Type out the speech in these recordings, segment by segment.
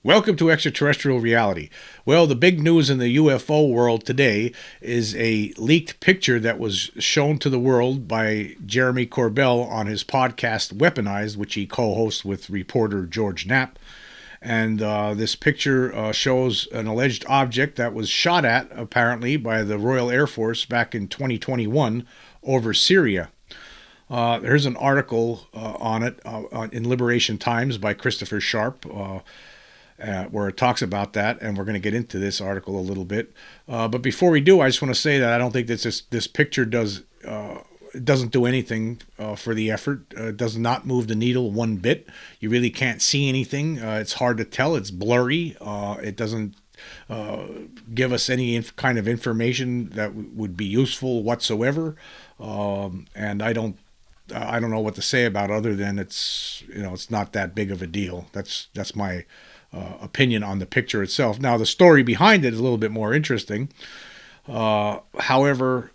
Welcome to Extraterrestrial Reality. Well, the big news in the UFO world today is a leaked picture that was shown to the world by Jeremy Corbell on his podcast Weaponized, which he co-hosts with reporter George Knapp. And this picture shows an alleged object that was shot at, apparently, by the Royal Air Force back in 2021 over Syria. There's an article on it in Liberation Times by Christopher Sharp, where it talks about that, and we're going to get into this article a little bit. But before we do, I just want to say that I don't think that this picture doesn't do anything for the effort. It does not move the needle one bit. You really can't see anything. It's hard to tell. It's blurry. It doesn't give us any kind of information that would be useful whatsoever. And I don't know what to say about it other than it's not that big of a deal. That's my opinion on the picture itself. Now, the story behind it is a little bit more interesting. However,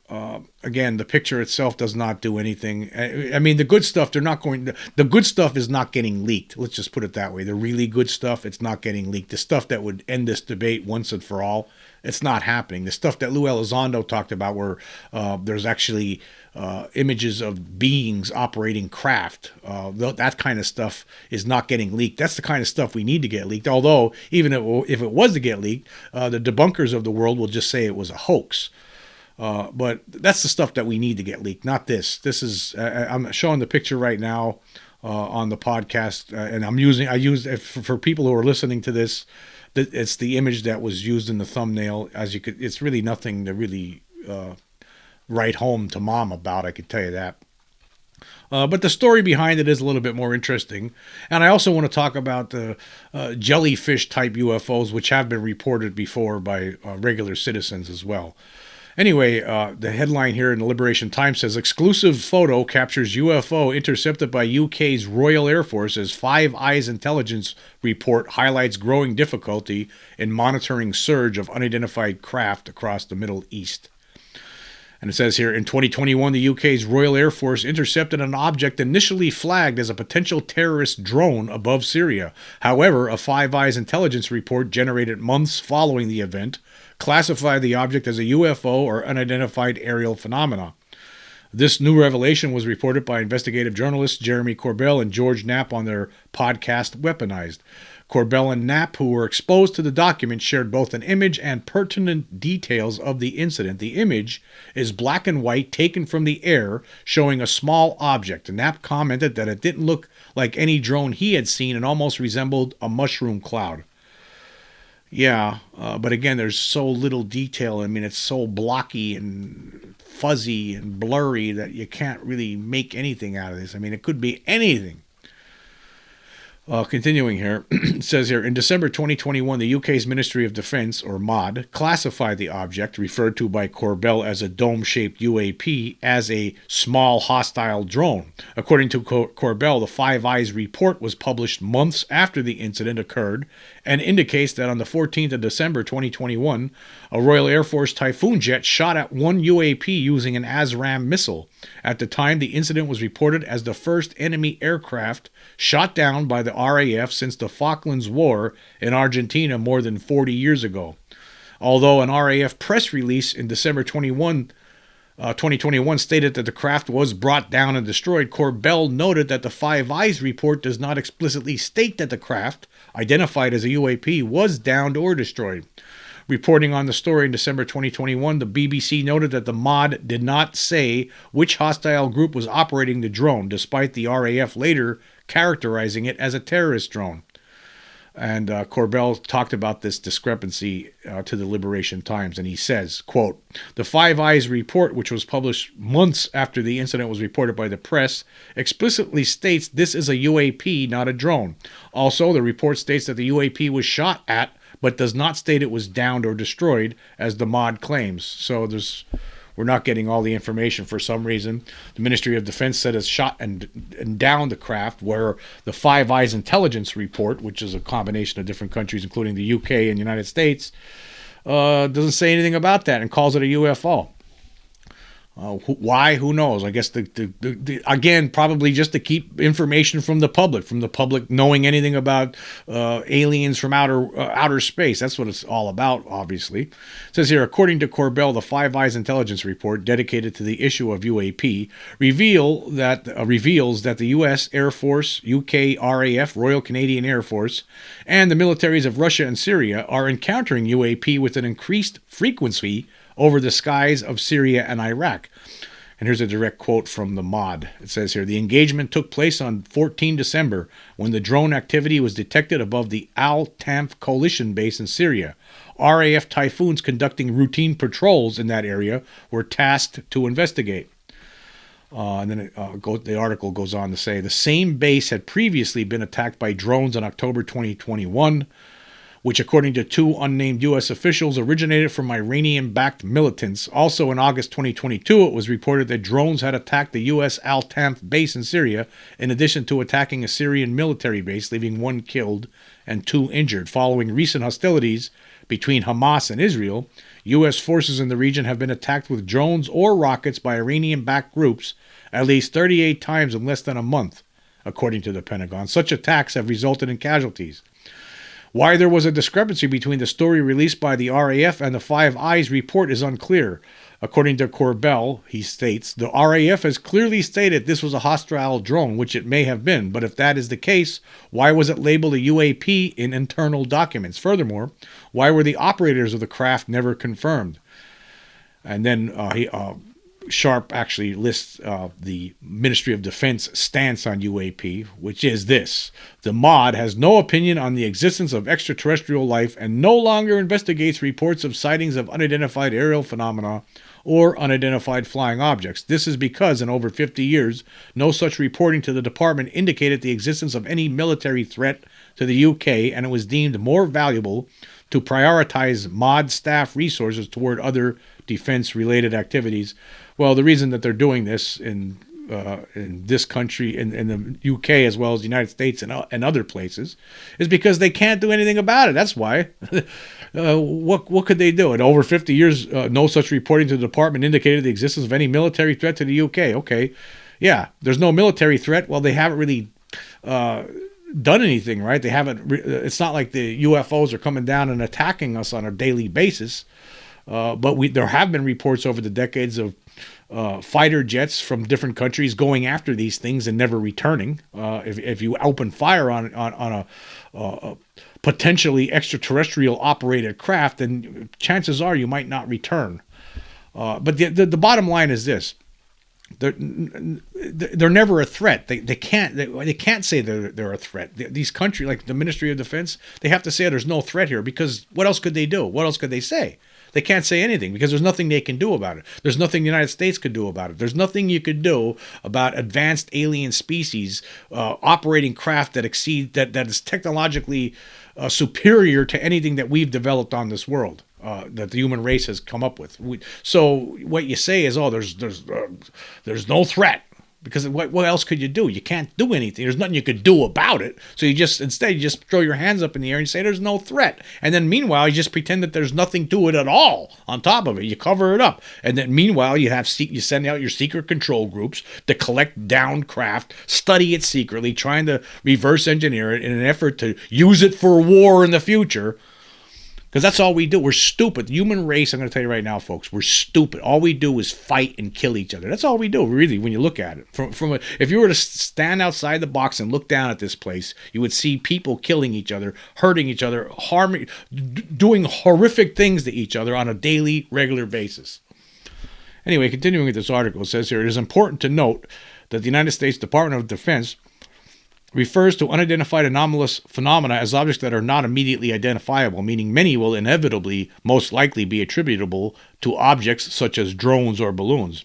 again, the picture itself does not do anything. I mean, the good stuff, the good stuff is not getting leaked. Let's just put it that way. The really good stuff, it's not getting leaked. The stuff that would end this debate once and for all, it's not happening. The stuff that Lou Elizondo talked about, where there's actually images of beings operating craft, that kind of stuff is not getting leaked. That's the kind of stuff we need to get leaked. Although, even if it was to get leaked, the debunkers of the world will just say it was a hoax. But that's the stuff that we need to get leaked, not this. This is I'm showing the picture right now on the podcast, and I use for people who are listening to this. It's the image that was used in the thumbnail. It's really nothing to really write home to mom about. I can tell you that. But the story behind it is a little bit more interesting. And I also want to talk about the jellyfish-type UFOs, which have been reported before by regular citizens as well. Anyway, the headline here in the Liberation Times says, exclusive photo captures UFO intercepted by UK's Royal Air Force as Five Eyes intelligence report highlights growing difficulty in monitoring surge of unidentified craft across the Middle East. And it says here, in 2021, the UK's Royal Air Force intercepted an object initially flagged as a potential terrorist drone above Syria. However, a Five Eyes intelligence report generated months following the event classified the object as a UFO or unidentified aerial phenomena. This new revelation was reported by investigative journalists Jeremy Corbell and George Knapp on their podcast Weaponized. Corbell and Knapp, who were exposed to the document, shared both an image and pertinent details of the incident. The image is black and white, taken from the air, showing a small object. Knapp commented that it didn't look like any drone he had seen and almost resembled a mushroom cloud. Yeah, but again, there's so little detail. I mean, it's so blocky and fuzzy and blurry that you can't really make anything out of this. I mean, it could be anything. Continuing here, it says here, in December 2021, the UK's Ministry of Defence, or MOD, classified the object, referred to by Corbell as a dome-shaped UAP, as a small hostile drone. According to Corbell, the Five Eyes report was published months after the incident occurred and indicates that on the 14th of December 2021, a Royal Air Force Typhoon jet shot at one UAP using an ASRAAM missile. At the time, the incident was reported as the first enemy aircraft shot down by the RAF since the Falklands War in Argentina more than 40 years ago. Although an RAF press release in December 2021 stated that the craft was brought down and destroyed, Corbell noted that the Five Eyes report does not explicitly state that the craft, identified as a UAP, was downed or destroyed. Reporting on the story in December 2021, the BBC noted that the MOD did not say which hostile group was operating the drone, despite the RAF later characterizing it as a terrorist drone. And Corbell talked about this discrepancy to the Liberation Times, and he says, quote, the Five Eyes report, which was published months after the incident was reported by the press, explicitly states this is a UAP, not a drone. Also, the report states that the UAP was shot at, but does not state it was downed or destroyed, as the MOD claims. So we're not getting all the information for some reason. The Ministry of Defense said it's shot and downed the craft, where the Five Eyes intelligence report, which is a combination of different countries, including the UK and the United States, doesn't say anything about that and calls it a UFO. Why? Who knows? I guess again, probably just to keep information from the public knowing anything about aliens from outer space. That's what it's all about, obviously. It says here, according to Corbell, the Five Eyes intelligence report dedicated to the issue of UAP reveals that the U.S. Air Force, UK RAF, Royal Canadian Air Force, and the militaries of Russia and Syria are encountering UAP with an increased frequency over the skies of Syria and Iraq. And here's a direct quote from the mod. It says here, the engagement took place on 14 December when the drone activity was detected above the Al-Tanf coalition base in Syria. RAF Typhoons conducting routine patrols in that area were tasked to investigate. And then the article goes on to say, the same base had previously been attacked by drones in October 2021, which, according to two unnamed U.S. officials, originated from Iranian-backed militants. Also in August 2022, it was reported that drones had attacked the U.S. Al-Tanf base in Syria, in addition to attacking a Syrian military base, leaving 1 killed and 2 injured. Following recent hostilities between Hamas and Israel, U.S. forces in the region have been attacked with drones or rockets by Iranian-backed groups at least 38 times in less than a month, according to the Pentagon. Such attacks have resulted in casualties. Why there was a discrepancy between the story released by the RAF and the Five Eyes report is unclear. According to Corbell, he states, the RAF has clearly stated this was a hostile drone, which it may have been, but if that is the case, why was it labeled a UAP in internal documents? Furthermore, why were the operators of the craft never confirmed? And then Sharp actually lists the Ministry of Defense stance on UAP, which is this. The mod has no opinion on the existence of extraterrestrial life and no longer investigates reports of sightings of unidentified aerial phenomena or unidentified flying objects. This is because in over 50 years, no such reporting to the department indicated the existence of any military threat to the UK, and it was deemed more valuable to prioritize mod staff resources toward other defense-related activities. Well, the reason that they're doing this in this country, in the UK as well as the United States and other places, is because they can't do anything about it. That's why. What could they do? In over 50 years, no such reporting to the department indicated the existence of any military threat to the UK. Okay, yeah, there's no military threat. Well, they haven't really done anything, right? They haven't. It's not like the UFOs are coming down and attacking us on a daily basis. But there have been reports over the decades of fighter jets from different countries going after these things and never returning. If you open fire on a potentially extraterrestrial operated craft, then chances are you might not return. But the bottom line is this: they're never a threat. They can't say they're a threat. These countries, like the Ministry of Defense, they have to say there's no threat here, because what else could they do? What else could they say? They can't say anything because there's nothing they can do about it. There's nothing the United States could do about it. There's nothing you could do about advanced alien species operating craft that is technologically superior to anything that we've developed on this world, that the human race has come up with. So what you say is, there's no threat. Because what else could you do? You can't do anything. There's nothing you could do about it. So instead you just throw your hands up in the air and say there's no threat. And then meanwhile, you just pretend that there's nothing to it at all on top of it. You cover it up. And then meanwhile, you send out your secret control groups to collect downed craft, study it secretly, trying to reverse engineer it in an effort to use it for war in the future. Because that's all we do. We're stupid. The human race, I'm going to tell you right now, folks, we're stupid. All we do is fight and kill each other. That's all we do, really, when you look at it. If you were to stand outside the box and look down at this place, you would see people killing each other, hurting each other, doing horrific things to each other on a daily, regular basis. Anyway, continuing with this article, it says here, it is important to note that the United States Department of Defense refers to unidentified anomalous phenomena as objects that are not immediately identifiable, meaning many will inevitably, most likely, be attributable to objects such as drones or balloons.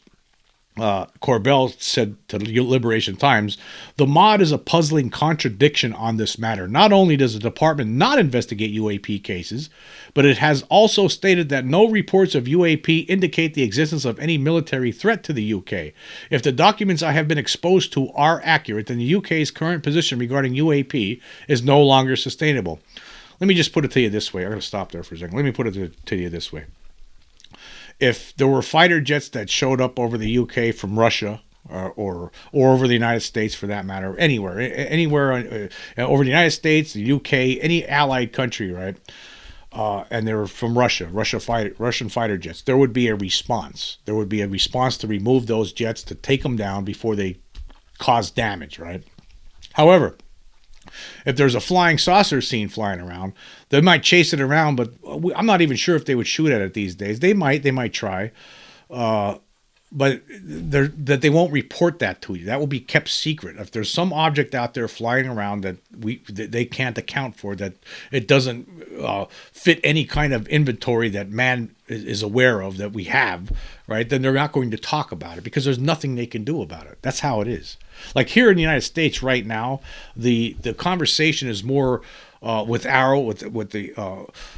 Corbell said to Liberation Times, the mod is a puzzling contradiction on this matter. Not only does the department not investigate UAP cases, but it has also stated that no reports of UAP indicate the existence of any military threat to the UK. If the documents I have been exposed to are accurate, then the UK's current position regarding UAP is no longer sustainable. Let me just put it to you this way. I'm going to stop there for a second. Let me put it to you this way. if there were fighter jets that showed up over the UK from Russia, or over the United States for that matter, anywhere over the United States, the UK, any allied country, right? And they were from Russian fighter jets. There would be a response. There would be a response to remove those jets, to take them down before they cause damage, right? However, if there's a flying saucer seen flying around, they might chase it around, but I'm not even sure if they would shoot at it these days. They might try. But that they won't report that to you. That will be kept secret. If there's some object out there flying around that they can't account for, that it doesn't fit any kind of inventory that man is aware of that we have, right? Then they're not going to talk about it because there's nothing they can do about it. That's how it is. Like here in the United States right now, the conversation is more with ARROW, with the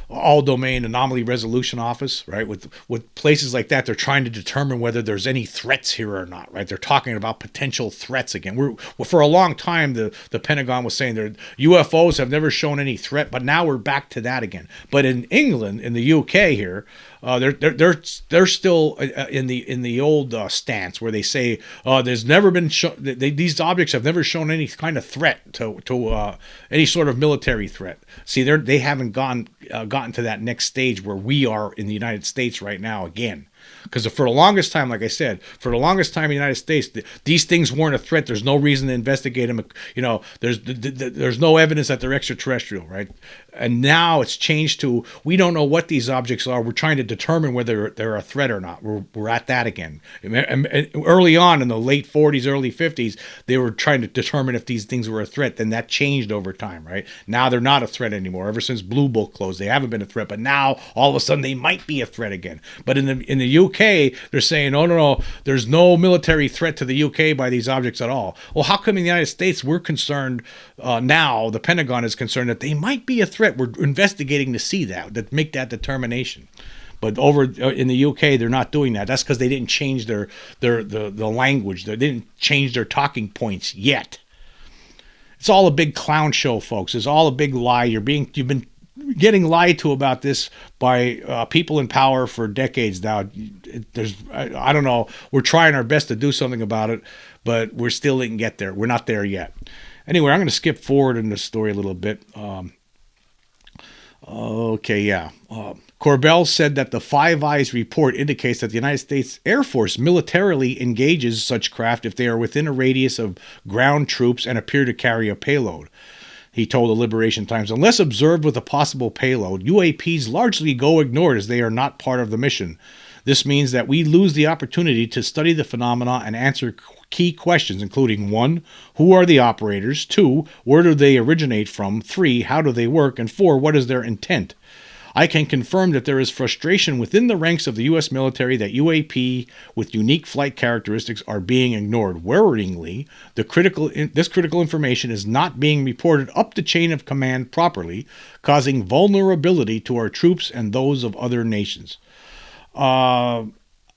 All Domain Anomaly Resolution Office, right? With places like that, they're trying to determine whether there's any threats here or not, right? They're talking about potential threats again. For a long time, the Pentagon was saying their UFOs have never shown any threat, but now we're back to that again. But in England, in the UK here, they're still in the old stance where they say there's never been these objects have never shown any kind of threat to any sort of military threat. See, they haven't gotten to that next stage where we are in the United States right now again. Because for the longest time, like I said, for the longest time in the United States, these things weren't a threat. There's no reason to investigate them. You know, there's no evidence that they're extraterrestrial, right? And now it's changed to, we don't know what these objects are. We're trying to determine whether they're a threat or not. We're at that again. And early on in the late 40s, early 50s, they were trying to determine if these things were a threat. Then that changed over time, right? Now they're not a threat anymore. Ever since Blue Book closed, they haven't been a threat. But now all of a sudden they might be a threat again. But in the UK, they're saying, oh, no, there's no military threat to the UK by these objects at all. Well, how come in the United States we're concerned now, the Pentagon is concerned that they might be a threat? We're investigating to see that make that determination. But over in the UK, they're not doing that. That's because they didn't change the language. They didn't change their talking points yet. It's all a big clown show, folks. It's all a big lie. You've been getting lied to about this by people in power for decades now. I don't know. We're trying our best to do something about it, but we still didn't get there. We're not there yet. Anyway, I'm going to skip forward in the story a little bit. Corbell said that the Five Eyes report indicates that the United States Air Force militarily engages such craft if they are within a radius of ground troops and appear to carry a payload. He told the Liberation Times, unless observed with a possible payload, UAPs largely go ignored as they are not part of the mission. This means that we lose the opportunity to study the phenomena and answer key questions, including 1, who are the operators, 2, where do they originate from, 3, how do they work, and 4, what is their intent. I can confirm that there is frustration within the ranks of the U.S. military that UAP with unique flight characteristics are being ignored. Worryingly, this critical information is not being reported up the chain of command properly, causing vulnerability to our troops and those of other nations.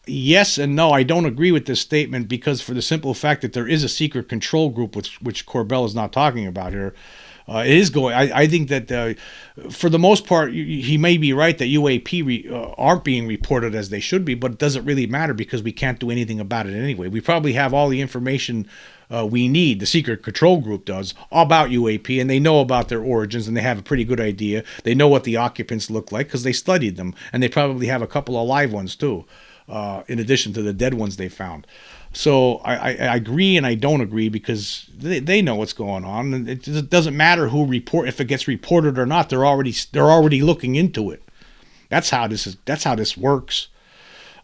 Yes and no, I don't agree with this statement because for the simple fact that there is a secret control group, which Corbell is not talking about here. It is going. I think that for the most part, he may be right that UAP aren't being reported as they should be, but it doesn't really matter because we can't do anything about it anyway. We probably have all the information we need, the secret control group does, about UAP, and they know about their origins, and they have a pretty good idea. They know what the occupants look like because they studied them, and they probably have a couple of live ones too, in addition to the dead ones they found. So I agree and I don't agree because they know what's going on, and it doesn't matter if it gets reported or not. They're already looking into it. That's how this works.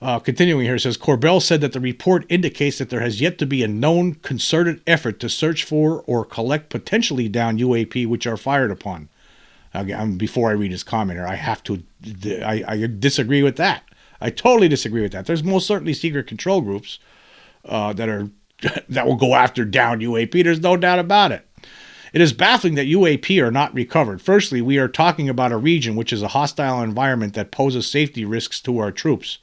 Continuing here, it says Corbell said that the report indicates that there has yet to be a known concerted effort to search for or collect potentially downed UAP which are fired upon. Again, before I read his comment here, I disagree with that. I totally disagree with that. There's most certainly secret control groups that will go after downed UAP. There's no doubt about it. It is baffling that UAP are not recovered. Firstly, we are talking about a region which is a hostile environment that poses safety risks to our troops.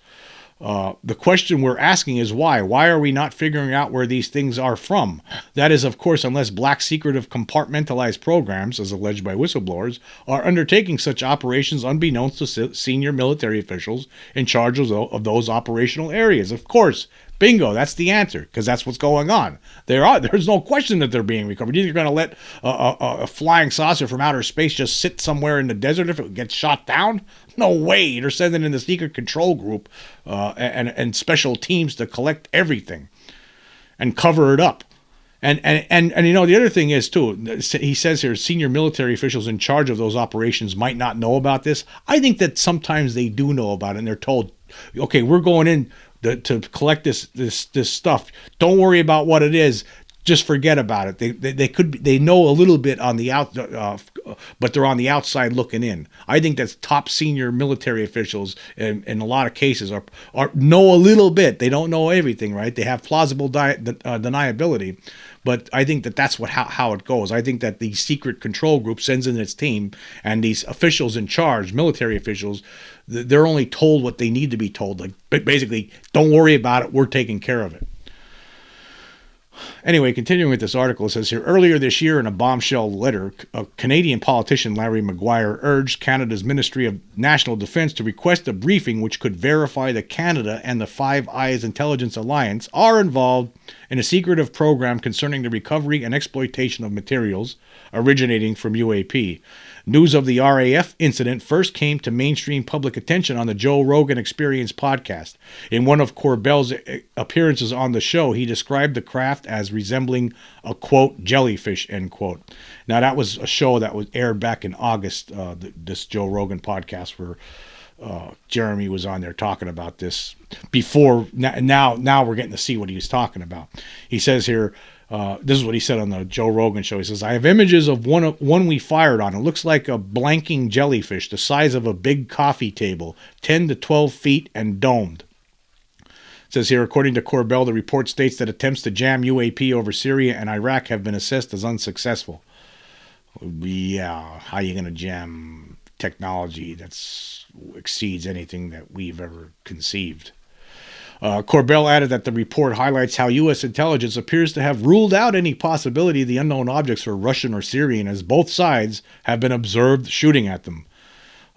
The question we're asking is why? Why are we not figuring out where these things are from? That is, of course, unless black secretive compartmentalized programs, as alleged by whistleblowers, are undertaking such operations unbeknownst to senior military officials in charge of those operational areas. Of course, bingo, that's the answer, because that's what's going on. There's no question that they're being recovered. You're going to let a flying saucer from outer space just sit somewhere in the desert if it gets shot down? No way. They're sending in the secret control group and special teams to collect everything and cover it up. And you know, the other thing is, too, he says here, senior military officials in charge of those operations might not know about this. I think that sometimes they do know about it, and they're told, okay, we're going in to collect this stuff. Don't worry about what it is. Just forget about it. They know a little bit on the out, but they're on the outside looking in. I think that's top senior military officials in a lot of cases are know a little bit. They don't know everything, right? They have plausible deniability, but I think that's how it goes. I think that the secret control group sends in its team, and these officials in charge, military officials, they're only told what they need to be told. Like, basically, don't worry about it. We're taking care of it. Anyway, continuing with this article, it says here, earlier this year in a bombshell letter, a Canadian politician, Larry Maguire, urged Canada's Ministry of National Defence to request a briefing which could verify that Canada and the Five Eyes Intelligence Alliance are involved in a secretive program concerning the recovery and exploitation of materials originating from UAP. News of the RAF incident first came to mainstream public attention on the Joe Rogan Experience podcast. In one of Corbell's appearances on the show, he described the craft as resembling a, quote, jellyfish, end quote. Now, that was a show that was aired back in August, this Joe Rogan podcast, where Jeremy was on there talking about this before. Now we're getting to see what he was talking about. He says here, this is what he said on the Joe Rogan show. He says, I have images of one we fired on. It looks like a blanking jellyfish the size of a big coffee table, 10 to 12 feet and domed. It says here, according to Corbell, the report states that attempts to jam UAP over Syria and Iraq have been assessed as unsuccessful. Yeah, how are you going to jam technology that exceeds anything that we've ever conceived? Corbell added that the report highlights how U.S. intelligence appears to have ruled out any possibility the unknown objects were Russian or Syrian, as both sides have been observed shooting at them.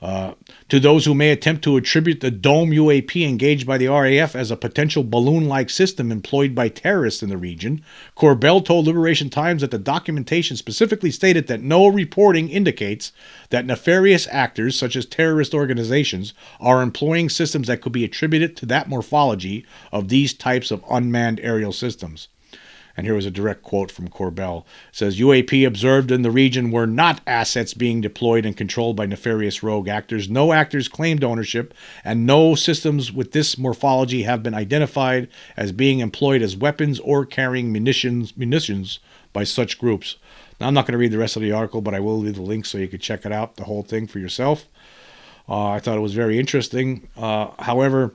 To those who may attempt to attribute the dome UAP engaged by the RAF as a potential balloon-like system employed by terrorists in the region, Corbell told Liberation Times that the documentation specifically stated that no reporting indicates that nefarious actors, such as terrorist organizations, are employing systems that could be attributed to that morphology of these types of unmanned aerial systems. And here was a direct quote from Corbell. It says, UAP observed in the region were not assets being deployed and controlled by nefarious rogue actors. No actors claimed ownership, and no systems with this morphology have been identified as being employed as weapons or carrying munitions by such groups. Now, I'm not going to read the rest of the article, but I will leave the link so you can check it out, the whole thing for yourself. I thought it was very interesting. However,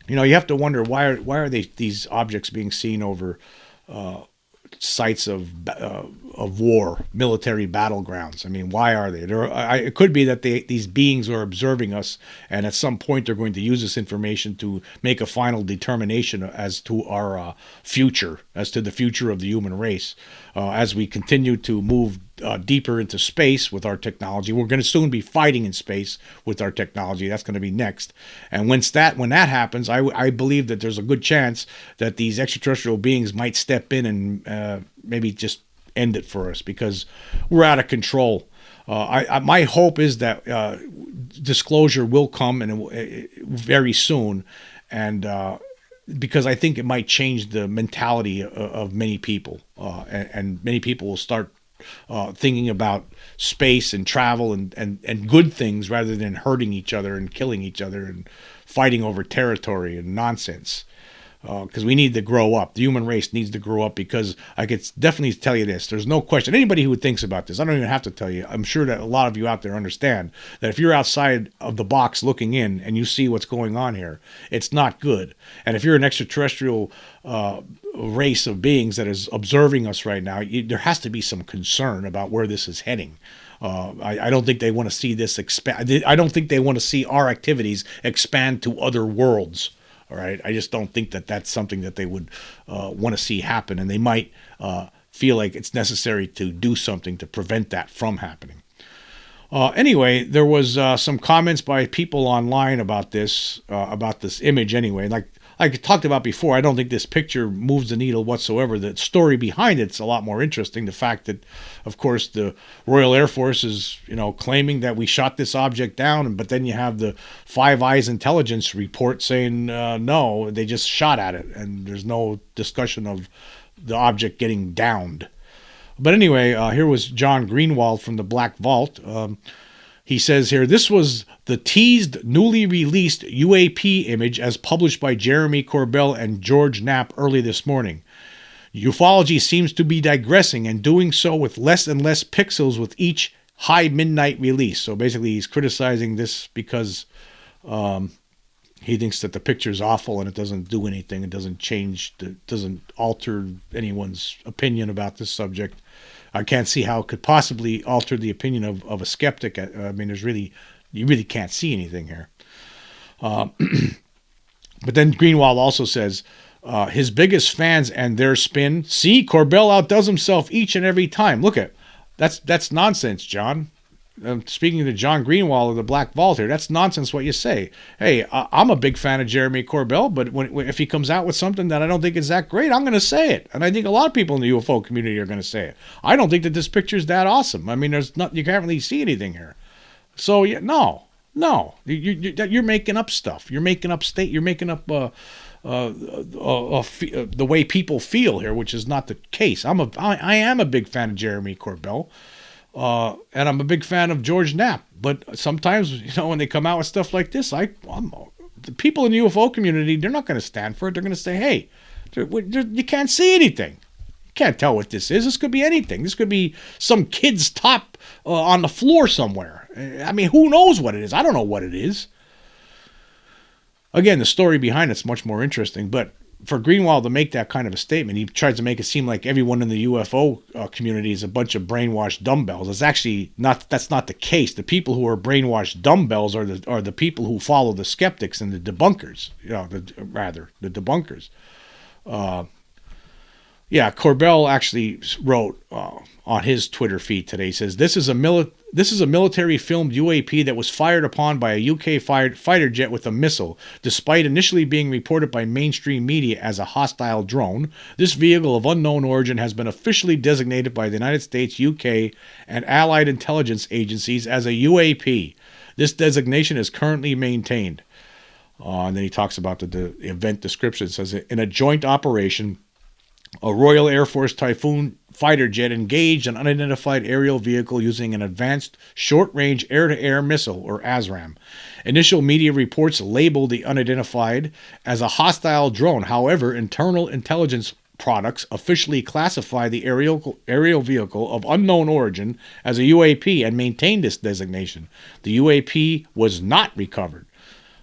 you know, you have to wonder why are these objects being seen over sites of war, military battlegrounds. I mean, why are they? It could be that these beings are observing us, and at some point they're going to use this information to make a final determination as to our future, as to the future of the human race. As we continue to move deeper into space with our technology, we're going to soon be fighting in space with our technology. That's going to be next. And when that happens, I believe that there's a good chance that these extraterrestrial beings might step in and maybe just end it for us, because we're out of control. My hope is that disclosure will come and very soon, and because I think it might change the mentality of many people, and many people will start thinking about space and travel and good things rather than hurting each other and killing each other and fighting over territory and nonsense. Because we need to grow up. The human race needs to grow up, because I could definitely tell you this. There's no question. Anybody who thinks about this, I don't even have to tell you. I'm sure that a lot of you out there understand that if you're outside of the box looking in and you see what's going on here, it's not good. And if you're an extraterrestrial race of beings that is observing us right now, there has to be some concern about where this is heading. I don't think they want to see this expand. I don't think they want to see our activities expand to other worlds. All right. I just don't think that that's something that they would want to see happen. And they might feel like it's necessary to do something to prevent that from happening. Anyway, there was some comments by people online about this image anyway. Like I talked about before, I don't think this picture moves the needle whatsoever. The story behind it's a lot more interesting. The fact that, of course, the Royal Air Force is, claiming that we shot this object down, but then you have the Five Eyes intelligence report saying no, they just shot at it, and there's no discussion of the object getting downed. But anyway, here was John Greenwald from the Black Vault. He says here, this was the teased, newly released UAP image as published by Jeremy Corbell and George Knapp early this morning. Ufology seems to be digressing and doing so with less and less pixels with each high midnight release. So basically he's criticizing this because he thinks that the picture is awful and it doesn't do anything. It doesn't change, it doesn't alter anyone's opinion about this subject. I can't see how it could possibly alter the opinion of a skeptic. I mean, you really can't see anything here. But then Greenwald also says, his biggest fans and their spin, see, Corbell outdoes himself each and every time. Look at, that's nonsense, John. Speaking to John Greenwald of the Black Vault here, that's nonsense what you say. Hey, I'm a big fan of Jeremy Corbell, but if he comes out with something that I don't think is that great, I'm going to say it. And I think a lot of people in the UFO community are going to say it. I don't think that this picture is that awesome. I mean, you can't really see anything here. So, yeah, no. You're making up stuff. You're making up You're making up the way people feel here, which is not the case. I am a big fan of Jeremy Corbell. And I'm a big fan of George Knapp, but sometimes, when they come out with stuff like this, the people in the UFO community, they're not going to stand for it. They're going to say, hey, you can't see anything. You can't tell what this is. This could be anything. This could be some kid's top on the floor somewhere. I mean, who knows what it is? I don't know what it is. Again, the story behind it's much more interesting, but for Greenwald to make that kind of a statement, he tries to make it seem like everyone in the UFO community is a bunch of brainwashed dumbbells. It's actually not. That's not the case. The people who are brainwashed dumbbells are the people who follow the skeptics and the debunkers. The debunkers. Corbell actually wrote on his Twitter feed today. He says, This is a military filmed UAP that was fired upon by a UK fighter jet with a missile, despite initially being reported by mainstream media as a hostile drone. This vehicle of unknown origin has been officially designated by the United States, UK, and allied intelligence agencies as a UAP. This designation is currently maintained. And then he talks about the event description. It says, in a joint operation, a Royal Air Force Typhoon fighter jet engaged an unidentified aerial vehicle using an advanced short-range air-to-air missile, or ASRAM. Initial media reports labeled the unidentified as a hostile drone. However, internal intelligence products officially classify the aerial vehicle of unknown origin as a UAP and maintain this designation. The UAP was not recovered.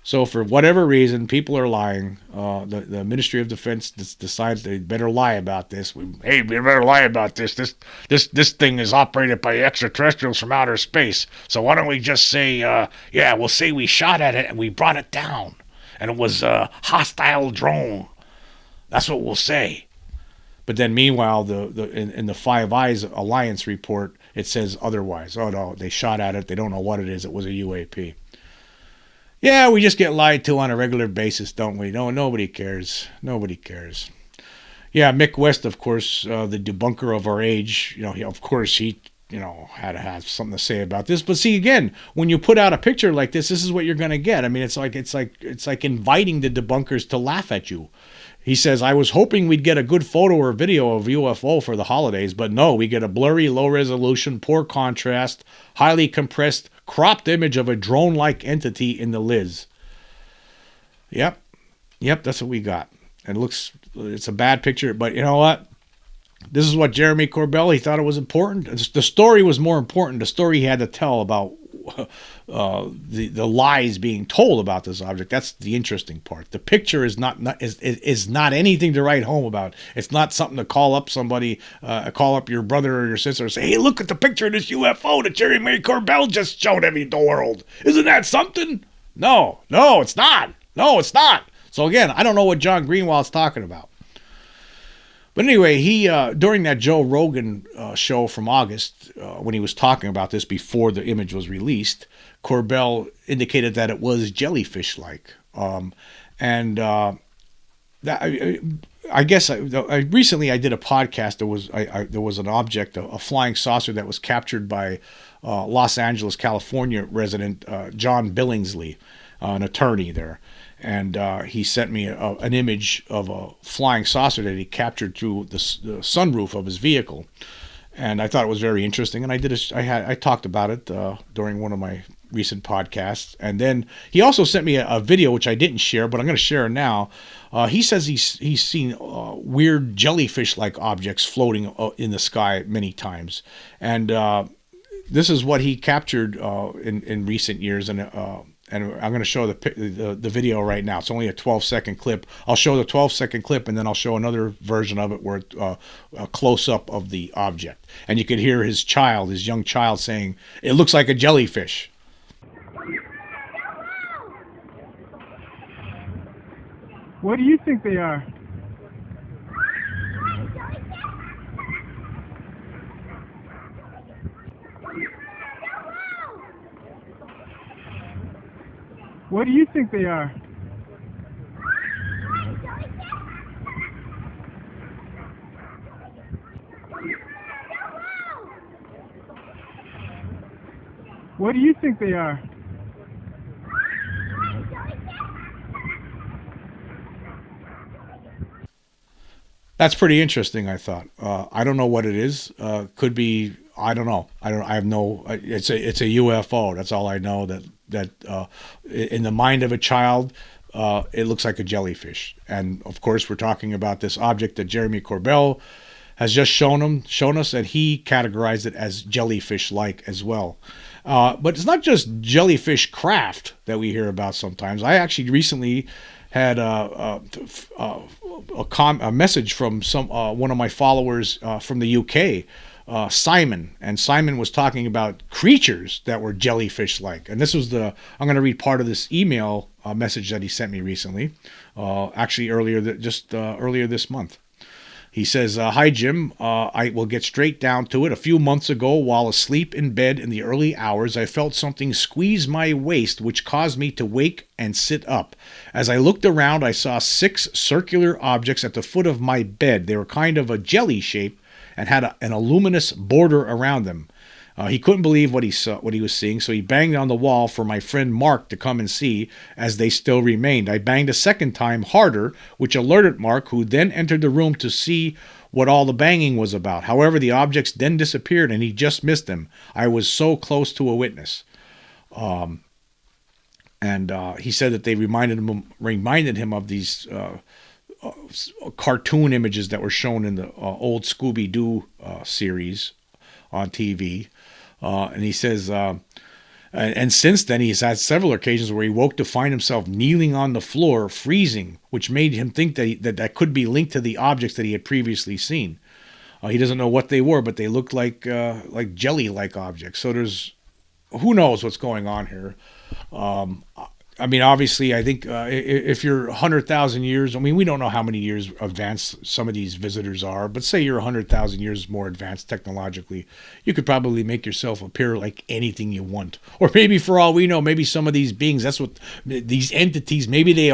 So for whatever reason, people are lying. The Ministry of Defense decides they better lie about this. Hey, we better lie about this. This thing is operated by extraterrestrials from outer space. So why don't we just say, we'll say we shot at it and we brought it down. And it was a hostile drone. That's what we'll say. But then meanwhile, in the Five Eyes Alliance report, it says otherwise. Oh, no, they shot at it. They don't know what it is. It was a UAP. Yeah, we just get lied to on a regular basis, don't we? No, nobody cares. Nobody cares. Yeah, Mick West, of course, the debunker of our age, he had to have something to say about this. But see, again, when you put out a picture like this is what you're going to get. I mean, it's like inviting the debunkers to laugh at you. He says, I was hoping we'd get a good photo or video of UFO for the holidays, but no, we get a blurry, low resolution, poor contrast, highly compressed, cropped image of a drone-like entity in the Liz. Yep, that's what we got. And it's a bad picture, but you know what? This is what Jeremy Corbell, he thought it was important. The story was more important. The story he had to tell about the lies being told about this object. That's the interesting part. The picture is not anything to write home about. It's not something to call up somebody, call up your brother or your sister and say, hey, look at the picture of this UFO that Jeremy Corbell just showed the world. Isn't that something? No, it's not. No, it's not. So again, I don't know what John Greenwald's talking about. But anyway, he during that Joe Rogan show from August, when he was talking about this before the image was released, Corbell indicated that it was jellyfish-like. And I guess recently I did a podcast. There was an object, a flying saucer that was captured by Los Angeles, California resident John Billingsley, an attorney there. And he sent me an image of a flying saucer that he captured through the sunroof of his vehicle, and I thought it was very interesting. And I talked about it during one of my recent podcasts. And then he also sent me a video which I didn't share, but I'm going to share it now. He says he's seen weird jellyfish-like objects floating in the sky many times, and this is what he captured in recent years. And I'm going to show the video right now. It's only a 12-second clip. I'll show the 12-second clip, and then I'll show another version of it where a close-up of the object. And you could hear his young child saying, "It looks like a jellyfish." What do you think they are? What do you think they are? What do you think they are? That's pretty interesting, I thought. I don't know what it is. Could be, I don't know. I have no. It's a UFO. That's all I know. That in the mind of a child, it looks like a jellyfish. And of course, we're talking about this object that Jeremy Corbell has just shown us, and he categorized it as jellyfish-like as well. But it's not just jellyfish craft that we hear about sometimes. I actually recently had a message from one of my followers from the UK, Simon, and Simon was talking about creatures that were jellyfish-like. And this was I'm going to read part of this email message that he sent me recently, actually earlier this month. He says, "Hi, Jim. I will get straight down to it. A few months ago, while asleep in bed in the early hours, I felt something squeeze my waist, which caused me to wake and sit up. As I looked around, I saw 6 circular objects at the foot of my bed. They were kind of a jelly shape and had an luminous border around them. He couldn't believe what he was seeing, so he banged on the wall for my friend Mark to come and see, as they still remained. I banged a second time, harder, which alerted Mark, who then entered the room to see what all the banging was about. However, the objects then disappeared, and he just missed them. I was so close to a witness." And he said that they reminded him of these cartoon images that were shown in the old Scooby-Doo series on TV. And he says, and since then he's had several occasions where he woke to find himself kneeling on the floor, freezing, which made him think that could be linked to the objects that he had previously seen. He doesn't know what they were, but they looked like jelly-like objects. So who knows what's going on here. I mean, obviously, I think if you're 100,000 years, I mean, we don't know how many years advanced some of these visitors are, but say you're 100,000 years more advanced technologically, you could probably make yourself appear like anything you want. Or maybe, for all we know, maybe some of these beings, that's what these entities, maybe they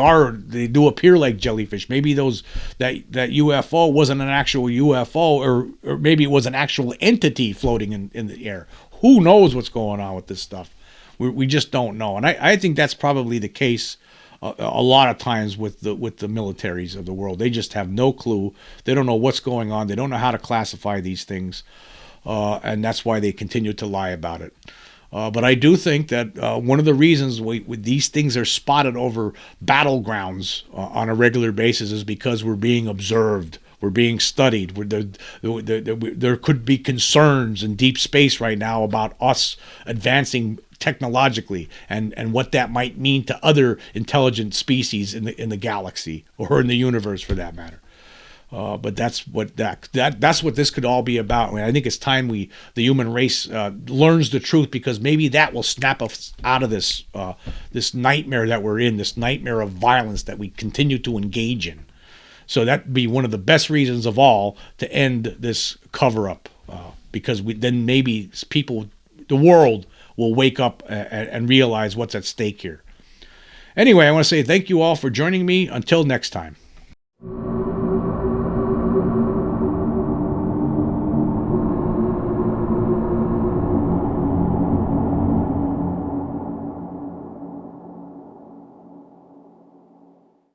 do appear like jellyfish. Maybe that UFO wasn't an actual UFO, or maybe it was an actual entity floating in the air. Who knows what's going on with this stuff? We just don't know, and I think that's probably the case a lot of times with the militaries of the world. They just have no clue. They don't know what's going on. They don't know how to classify these things, and that's why they continue to lie about it. But I do think that one of the reasons these things are spotted over battlegrounds on a regular basis is because we're being observed. We're being studied. There could be concerns in deep space right now about us advancing technologically and what that might mean to other intelligent species in the galaxy or in the universe, for that matter. But that's what that's what this could all be about. I mean, I think it's time the human race learns the truth, because maybe that will snap us out of this this nightmare that we're in, this nightmare of violence that we continue to engage in. So that'd be one of the best reasons of all to end this cover up, because then maybe people, the world, will wake up and realize what's at stake here. Anyway, I want to say thank you all for joining me. Until next time.